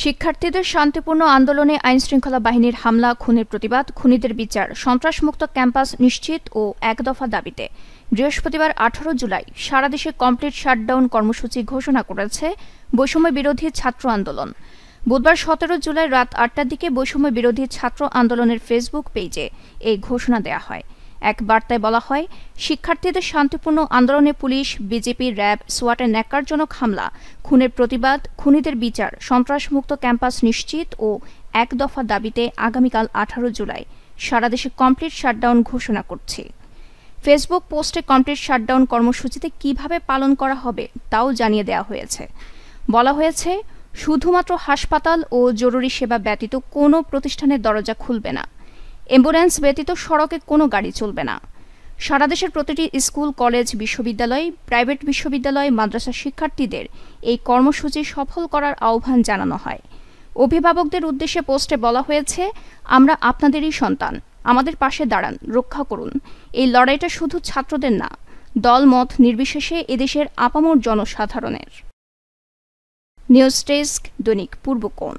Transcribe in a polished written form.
শিক্ষার্থীদের শান্তিপূর্ণ আন্দোলনে আইনশৃঙ্খলা বাহিনীর হামলা, খুনের প্রতিবাদ, খুনিদের বিচার, সন্ত্রাসমুক্ত ক্যাম্পাস নিশ্চিত ও এক দফা দাবিতে বৃহস্পতিবার 18 জুলাই সারা দেশে কমপ্লিট শাটডাউন কর্মসূচি ঘোষণা করেছে বৈষম্য বিরোধী ছাত্র আন্দোলন। বুধবার 17 জুলাই রাত 8টার দিকে বৈষম্য বিরোধী ছাত্র আন্দোলনের ফেসবুক পেজে এই ঘোষণা দেওয়া হয়। এক বার্তায় বলা হয়, শিক্ষার্থীদের শান্তিপূর্ণ আন্দোলনে পুলিশ, বিজেপি, র্যাব, সোয়াটের ন্যাক্কারজনক হামলা, খুনের প্রতিবাদ, খুনিদের বিচার, সন্ত্রাসমুক্ত ক্যাম্পাস নিশ্চিত ও এক দফা দাবিতে আগামীকাল 18 জুলাই সারা দেশে কমপ্লিট শাটডাউন ঘোষণা করছি। ফেসবুক পোস্টে কমপ্লিট শাটডাউন কর্মসূচিতে কিভাবে পালন করা হবে তাও জানিয়ে দেওয়া হয়েছে। বলা হয়েছে, শুধুমাত্র হাসপাতাল ও জরুরি সেবা ব্যতীত কোনো প্রতিষ্ঠানের দরজা খুলবে না। অ্যাম্বুলেন্স ব্যতীত সড়কে কোনো গাড়ি চলবে না। সারা দেশের প্রতিটি স্কুল, কলেজ, বিশ্ববিদ্যালয়, প্রাইভেট বিশ্ববিদ্যালয়, মাদ্রাসা শিক্ষার্থীদের এই কর্মসূচি সফল করার আহ্বান জানানো হয়। অভিভাবকদের উদ্দেশ্যে পোস্টে বলা হয়েছে, আমরা আপনাদেরই সন্তান, আমাদের পাশে দাঁড়ান, রক্ষা করুন। এই লড়াইটা শুধু ছাত্রদের না, দল মত নির্বিশেষে এদেশের আপামর জনসাধারণের। নিউজ ডেস্ক, দৈনিক পূর্বকোণ।